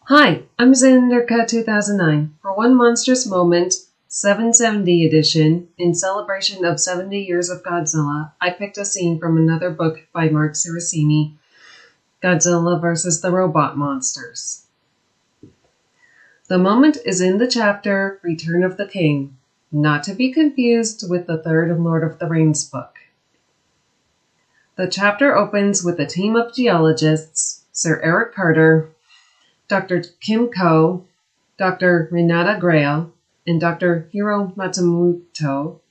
Hi, I'm Xander Co 2009. For one monstrous moment, 770 edition, in celebration of 70 years of Godzilla, I picked a scene from another book by Marc Cerasini, Godzilla vs. the Robot Monsters. The moment is in the chapter Return of the King, not to be confused with the third Lord of the Rings book. The chapter opens with a team of geologists, Sir Eric Carter, Dr. Kim Ko, Dr. Renata Grail, and Dr. Hiro Matsumoto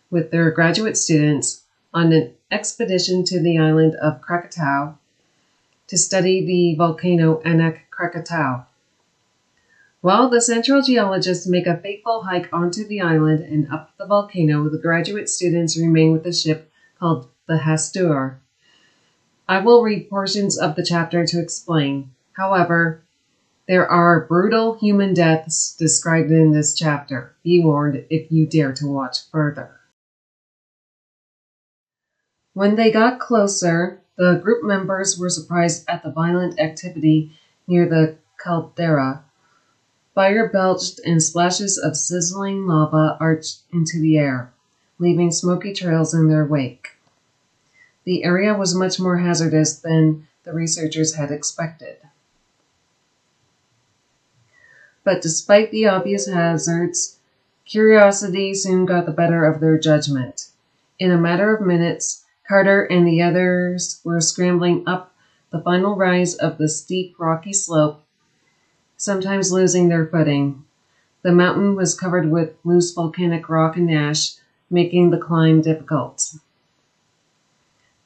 with their graduate students on an expedition to the island of Krakatoa to study the volcano Anak Krakatoa. While the central geologists make a fateful hike onto the island and up the volcano, the graduate students remain with the ship called the Hastur. I will read portions of the chapter to explain. However, there are brutal human deaths described in this chapter. Be warned if you dare to watch further. When they got closer, the group members were surprised at the violent activity near the caldera. Fire belched and splashes of sizzling lava arched into the air, leaving smoky trails in their wake. The area was much more hazardous than the researchers had expected. But despite the obvious hazards, curiosity soon got the better of their judgment. In a matter of minutes, Carter and the others were scrambling up the final rise of the steep, rocky slope, sometimes losing their footing. The mountain was covered with loose volcanic rock and ash, making the climb difficult.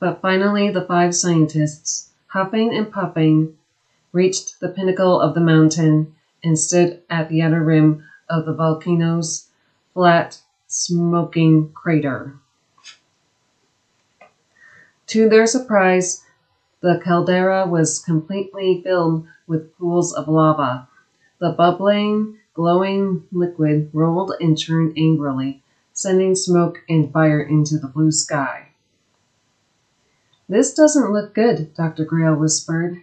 But finally, the 5 scientists, huffing and puffing, reached the pinnacle of the mountain and stood at the outer rim of the volcano's flat, smoking crater. To their surprise, the caldera was completely filled with pools of lava. The bubbling, glowing liquid rolled and churned angrily, sending smoke and fire into the blue sky. "This doesn't look good," Dr. Grail whispered.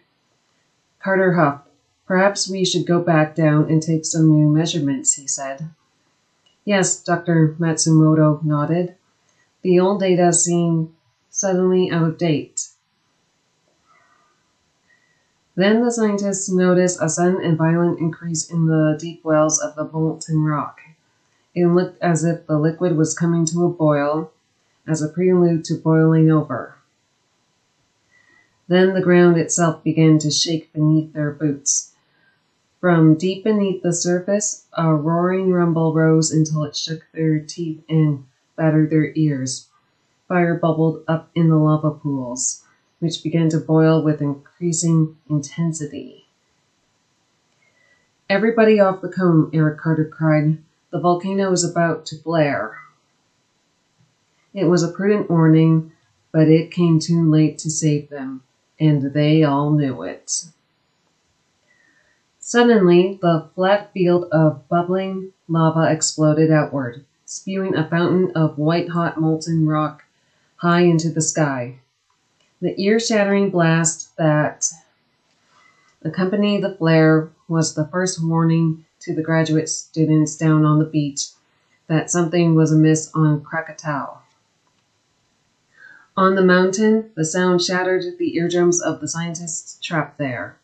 Carter huffed. "Perhaps we should go back down and take some new measurements," he said. "Yes," Dr. Matsumoto nodded. The old data seemed suddenly out of date. Then the scientists noticed a sudden and violent increase in the deep wells of the molten rock. It looked as if the liquid was coming to a boil, as a prelude to boiling over. Then the ground itself began to shake beneath their boots. From deep beneath the surface, a roaring rumble rose until it shook their teeth and battered their ears. Fire bubbled up in the lava pools, which began to boil with increasing intensity. "Everybody off the cone," Eric Carter cried. "The volcano is about to flare." It was a prudent warning, but it came too late to save them, and they all knew it. Suddenly, the flat field of bubbling lava exploded outward, spewing a fountain of white-hot molten rock high into the sky. The ear-shattering blast that accompanied the flare was the first warning to the graduate students down on the beach that something was amiss on Krakatoa. On the mountain, the sound shattered the eardrums of the scientists trapped there.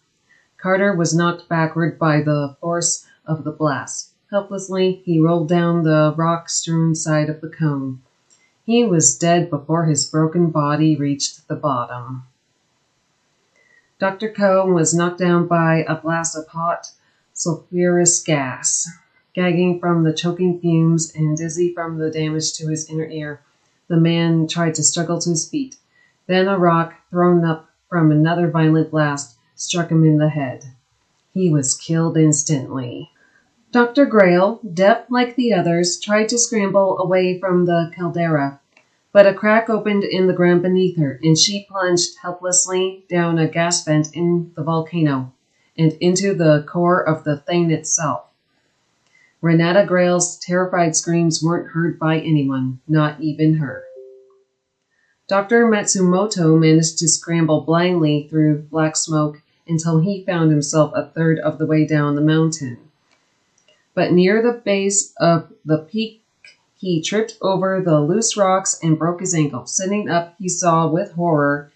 Carter was knocked backward by the force of the blast. Helplessly, he rolled down the rock-strewn side of the cone. He was dead before his broken body reached the bottom. Dr. Co was knocked down by a blast of hot, sulfurous gas. Gagging from the choking fumes and dizzy from the damage to his inner ear, the man tried to struggle to his feet. Then a rock, thrown up from another violent blast, struck him in the head. He was killed instantly. Dr. Grail, deaf like the others, tried to scramble away from the caldera, but a crack opened in the ground beneath her, and she plunged helplessly down a gas vent in the volcano and into the core of the thing itself. Renata Grail's terrified screams weren't heard by anyone, not even her. Dr. Matsumoto managed to scramble blindly through black smoke until he found himself a third of the way down the mountain. But near the base of the peak, he tripped over the loose rocks and broke his ankle. Sitting up, he saw with horror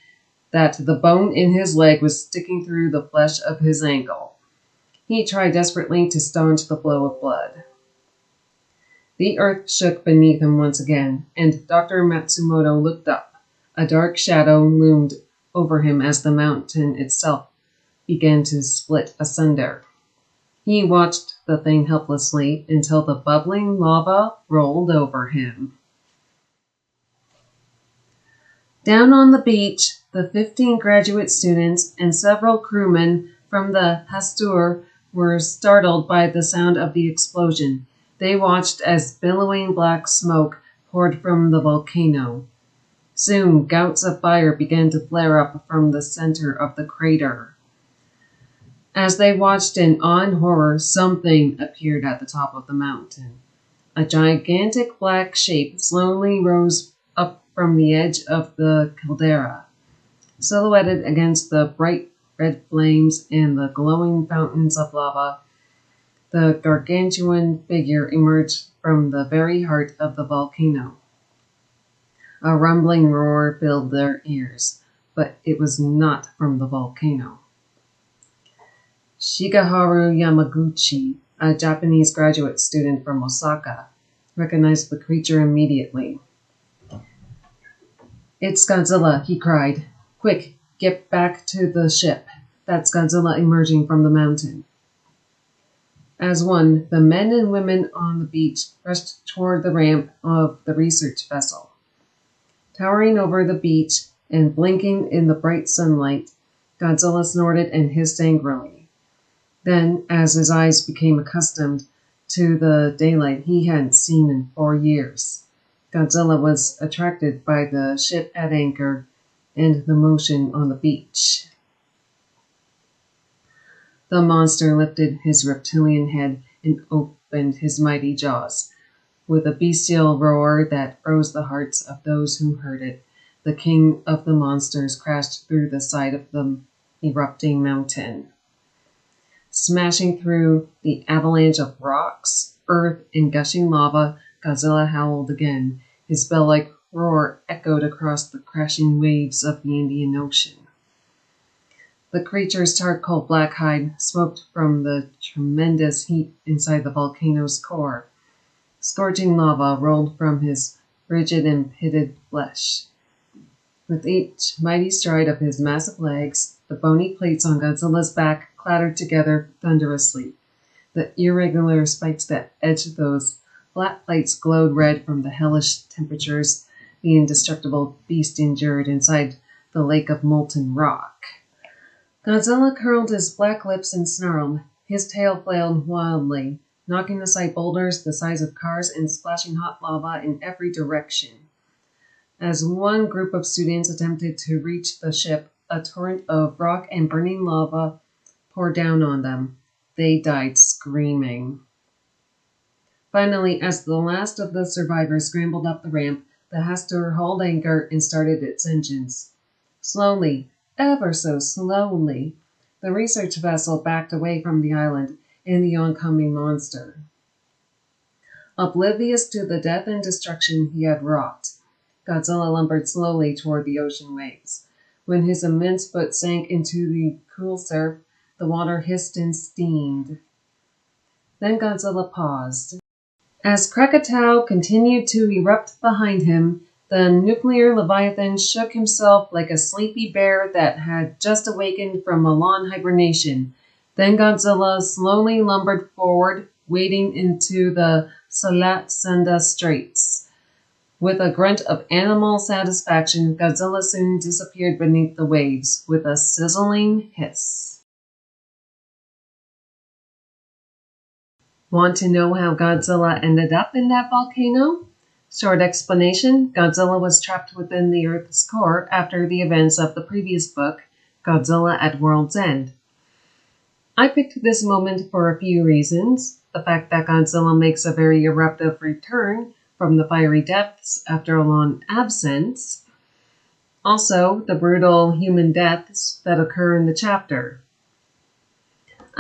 that the bone in his leg was sticking through the flesh of his ankle. He tried desperately to staunch the flow of blood. The earth shook beneath him once again, and Dr. Matsumoto looked up. A dark shadow loomed over him as the mountain itself began to split asunder. He watched the thing helplessly until the bubbling lava rolled over him. Down on the beach, the 15 graduate students and several crewmen from the Hastur were startled by the sound of the explosion. They watched as billowing black smoke poured from the volcano. Soon, gouts of fire began to flare up from the center of the crater. As they watched in awe and horror, something appeared at the top of the mountain. A gigantic black shape slowly rose up from the edge of the caldera. Silhouetted against the bright red flames and the glowing fountains of lava, the gargantuan figure emerged from the very heart of the volcano. A rumbling roar filled their ears, but it was not from the volcano. Shigeharu Yamaguchi, a Japanese graduate student from Osaka, recognized the creature immediately. "It's Godzilla," he cried. "Quick, get back to the ship. That's Godzilla emerging from the mountain." As one, the men and women on the beach rushed toward the ramp of the research vessel. Towering over the beach and blinking in the bright sunlight, Godzilla snorted and hissed angrily. Then, as his eyes became accustomed to the daylight he hadn't seen in 4 years, Godzilla was attracted by the ship at anchor and the motion on the beach. The monster lifted his reptilian head and opened his mighty jaws. With a bestial roar that froze the hearts of those who heard it, the king of the monsters crashed through the side of the erupting mountain. Smashing through the avalanche of rocks, earth, and gushing lava, Godzilla howled again. His bell-like roar echoed across the crashing waves of the Indian Ocean. The creature's charcoal black hide smoked from the tremendous heat inside the volcano's core. Scorching lava rolled from his rigid and pitted flesh. With each mighty stride of his massive legs, the bony plates on Godzilla's back clattered together thunderously. The irregular spikes that edged those flat plates glowed red from the hellish temperatures the indestructible beast endured inside the lake of molten rock. Godzilla curled his black lips and snarled. His tail flailed wildly, knocking aside boulders the size of cars and splashing hot lava in every direction. As one group of students attempted to reach the ship, a torrent of rock and burning lava poured down on them. They died screaming. Finally, as the last of the survivors scrambled up the ramp, the Hastur hauled anchor and started its engines. Slowly, ever so slowly, the research vessel backed away from the island and the oncoming monster. Oblivious to the death and destruction he had wrought, Godzilla lumbered slowly toward the ocean waves. When his immense foot sank into the cool surf, the water hissed and steamed. Then Godzilla paused. As Krakatoa continued to erupt behind him, the nuclear leviathan shook himself like a sleepy bear that had just awakened from a long hibernation. Then Godzilla slowly lumbered forward, wading into the Selat Sunda Straits. With a grunt of animal satisfaction, Godzilla soon disappeared beneath the waves with a sizzling hiss. Want to know how Godzilla ended up in that volcano? Short explanation, Godzilla was trapped within the Earth's core after the events of the previous book, Godzilla at World's End. I picked this moment for a few reasons. The fact that Godzilla makes a very eruptive return from the fiery depths after a long absence. Also, the brutal human deaths that occur in the chapter.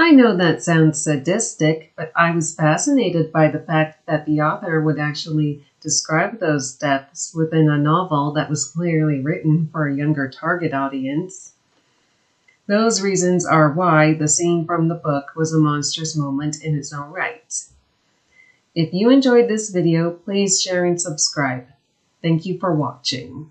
I know that sounds sadistic, but I was fascinated by the fact that the author would actually describe those deaths within a novel that was clearly written for a younger target audience. Those reasons are why the scene from the book was a monstrous moment in its own right. If you enjoyed this video, please share and subscribe. Thank you for watching.